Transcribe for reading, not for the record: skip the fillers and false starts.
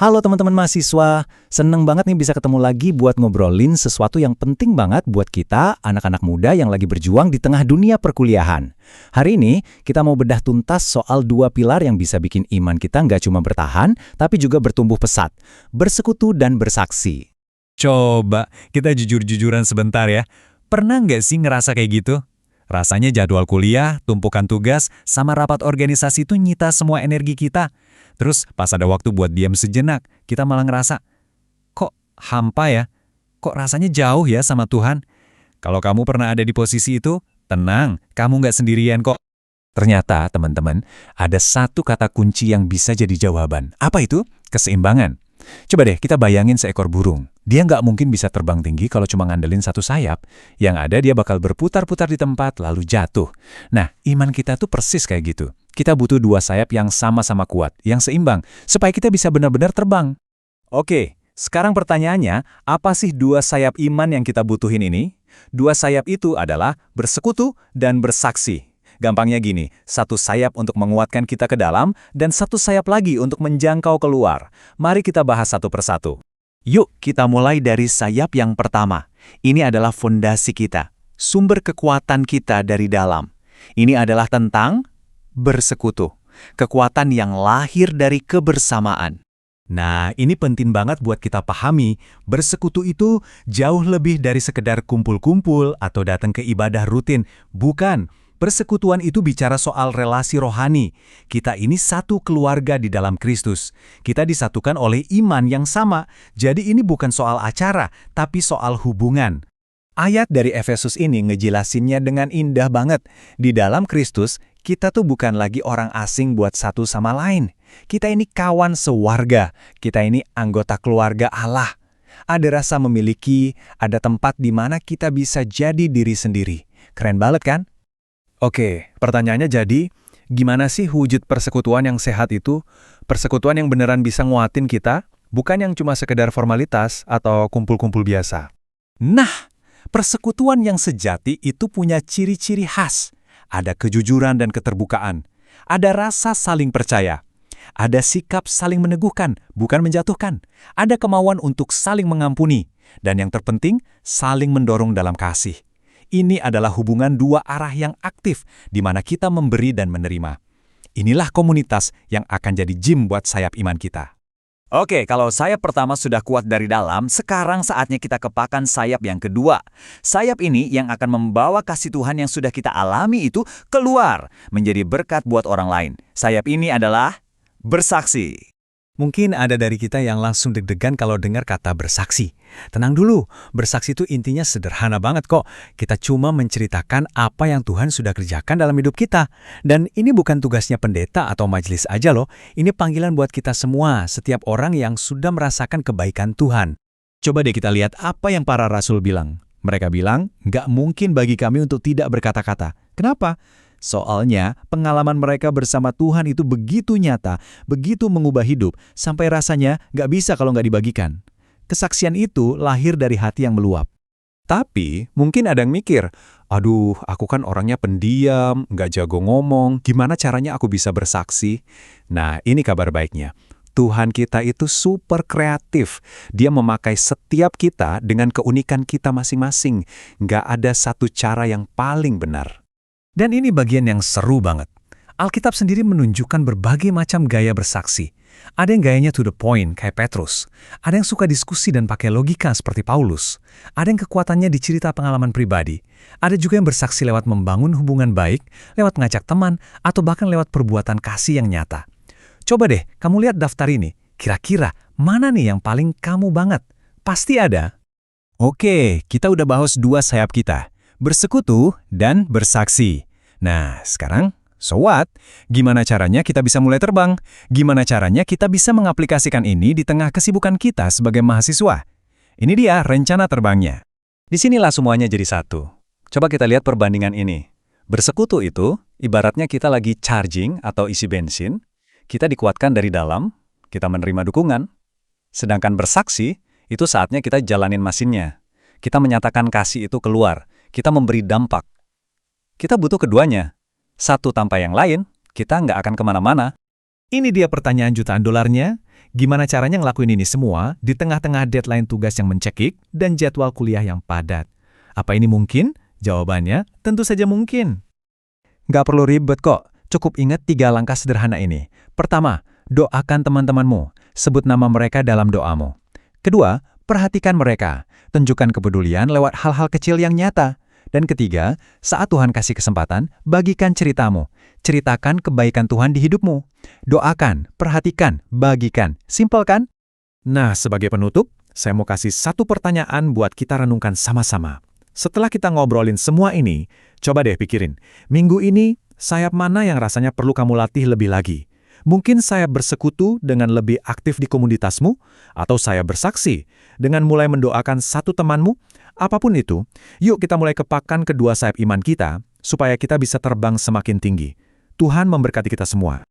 Halo teman-teman mahasiswa, seneng banget nih bisa ketemu lagi buat ngobrolin sesuatu yang penting banget buat kita, anak-anak muda yang lagi berjuang di tengah dunia perkuliahan. Hari ini, kita mau bedah tuntas soal dua pilar yang bisa bikin iman kita nggak cuma bertahan, tapi juga bertumbuh pesat, bersekutu dan bersaksi. Coba, kita jujur-jujuran sebentar ya. Pernah nggak sih ngerasa kayak gitu? Rasanya jadwal kuliah, tumpukan tugas, sama rapat organisasi itu nyita semua energi kita. Terus pas ada waktu buat diam sejenak, kita malah ngerasa, kok hampa ya? Kok rasanya jauh ya sama Tuhan? Kalau kamu pernah ada di posisi itu, tenang, kamu nggak sendirian kok. Ternyata, teman-teman, ada satu kata kunci yang bisa jadi jawaban. Apa itu? Keseimbangan. Coba deh kita bayangin seekor burung. Dia nggak mungkin bisa terbang tinggi kalau cuma ngandelin satu sayap. Yang ada dia bakal berputar-putar di tempat lalu jatuh. Nah, iman kita tuh persis kayak gitu. Kita butuh dua sayap yang sama-sama kuat, yang seimbang, supaya kita bisa benar-benar terbang. Oke, sekarang pertanyaannya, apa sih dua sayap iman yang kita butuhin ini? Dua sayap itu adalah bersekutu dan bersaksi. Gampangnya gini, satu sayap untuk menguatkan kita ke dalam, dan satu sayap lagi untuk menjangkau keluar. Mari kita bahas satu persatu. Yuk, kita mulai dari sayap yang pertama. Ini adalah fondasi kita, sumber kekuatan kita dari dalam. Ini adalah tentang bersekutu, kekuatan yang lahir dari kebersamaan. Nah, ini penting banget buat kita pahami, bersekutu itu jauh lebih dari sekedar kumpul-kumpul atau datang ke ibadah rutin. Bukan. Persekutuan itu bicara soal relasi rohani. Kita ini satu keluarga di dalam Kristus. Kita disatukan oleh iman yang sama. Jadi ini bukan soal acara, tapi soal hubungan. Ayat dari Efesus ini ngejelasinnya dengan indah banget. Di dalam Kristus, kita tuh bukan lagi orang asing buat satu sama lain. Kita ini kawan sewarga. Kita ini anggota keluarga Allah. Ada rasa memiliki, ada tempat di mana kita bisa jadi diri sendiri. Keren banget kan? Oke, pertanyaannya jadi, gimana sih wujud persekutuan yang sehat itu? Persekutuan yang beneran bisa nguatin kita, bukan yang cuma sekedar formalitas atau kumpul-kumpul biasa. Nah, persekutuan yang sejati itu punya ciri-ciri khas. Ada kejujuran dan keterbukaan. Ada rasa saling percaya. Ada sikap saling meneguhkan, bukan menjatuhkan. Ada kemauan untuk saling mengampuni. Dan yang terpenting, saling mendorong dalam kasih. Ini adalah hubungan dua arah yang aktif, di mana kita memberi dan menerima. Inilah komunitas yang akan jadi gym buat sayap iman kita. Oke, kalau sayap pertama sudah kuat dari dalam, sekarang saatnya kita kepakan sayap yang kedua. Sayap ini yang akan membawa kasih Tuhan yang sudah kita alami itu keluar, menjadi berkat buat orang lain. Sayap ini adalah bersaksi. Mungkin ada dari kita yang langsung deg-degan kalau dengar kata bersaksi. Tenang dulu, bersaksi itu intinya sederhana banget kok. Kita cuma menceritakan apa yang Tuhan sudah kerjakan dalam hidup kita. Dan ini bukan tugasnya pendeta atau majelis aja loh. Ini panggilan buat kita semua, setiap orang yang sudah merasakan kebaikan Tuhan. Coba deh kita lihat apa yang para rasul bilang. Mereka bilang, nggak mungkin bagi kami untuk tidak berkata-kata. Kenapa? Soalnya, pengalaman mereka bersama Tuhan itu begitu nyata, begitu mengubah hidup, sampai rasanya nggak bisa kalau nggak dibagikan. Kesaksian itu lahir dari hati yang meluap. Tapi, mungkin ada yang mikir, aduh, aku kan orangnya pendiam, nggak jago ngomong, gimana caranya aku bisa bersaksi? Nah, ini kabar baiknya. Tuhan kita itu super kreatif. Dia memakai setiap kita dengan keunikan kita masing-masing. Nggak ada satu cara yang paling benar. Dan ini bagian yang seru banget. Alkitab sendiri menunjukkan berbagai macam gaya bersaksi. Ada yang gayanya to the point, kayak Petrus. Ada yang suka diskusi dan pakai logika seperti Paulus. Ada yang kekuatannya di cerita pengalaman pribadi. Ada juga yang bersaksi lewat membangun hubungan baik, lewat ngajak teman, atau bahkan lewat perbuatan kasih yang nyata. Coba deh, kamu lihat daftar ini. Kira-kira mana nih yang paling kamu banget? Pasti ada. Oke, kita udah bahas dua sayap kita. Bersekutu dan bersaksi. Nah, sekarang, so what? Gimana caranya kita bisa mulai terbang? Gimana caranya kita bisa mengaplikasikan ini di tengah kesibukan kita sebagai mahasiswa? Ini dia rencana terbangnya. Disinilah semuanya jadi satu. Coba kita lihat perbandingan ini. Bersekutu itu, ibaratnya kita lagi charging atau isi bensin, kita dikuatkan dari dalam, kita menerima dukungan. Sedangkan bersaksi, itu saatnya kita jalanin mesinnya. Kita menyatakan kasih itu keluar. Kita memberi dampak. Kita butuh keduanya. Satu tanpa yang lain, kita nggak akan kemana-mana. Ini dia pertanyaan jutaan dolarnya. Gimana caranya ngelakuin ini semua di tengah-tengah deadline tugas yang mencekik dan jadwal kuliah yang padat? Apa ini mungkin? Jawabannya tentu saja mungkin. Nggak perlu ribet kok, cukup ingat 3 langkah sederhana ini. Pertama, doakan teman-temanmu, sebut nama mereka dalam doamu. Kedua, perhatikan mereka, tunjukkan kepedulian lewat hal-hal kecil yang nyata. Dan ketiga, saat Tuhan kasih kesempatan, bagikan ceritamu. Ceritakan kebaikan Tuhan di hidupmu. Doakan, perhatikan, bagikan. Simpel kan? Nah, sebagai penutup, saya mau kasih satu pertanyaan buat kita renungkan sama-sama. Setelah kita ngobrolin semua ini, coba deh pikirin, minggu ini sayap mana yang rasanya perlu kamu latih lebih lagi? Mungkin sayap bersekutu dengan lebih aktif di komunitasmu, atau sayap bersaksi dengan mulai mendoakan satu temanmu. Apapun itu, yuk kita mulai kepakan kedua sayap iman kita, supaya kita bisa terbang semakin tinggi. Tuhan memberkati kita semua.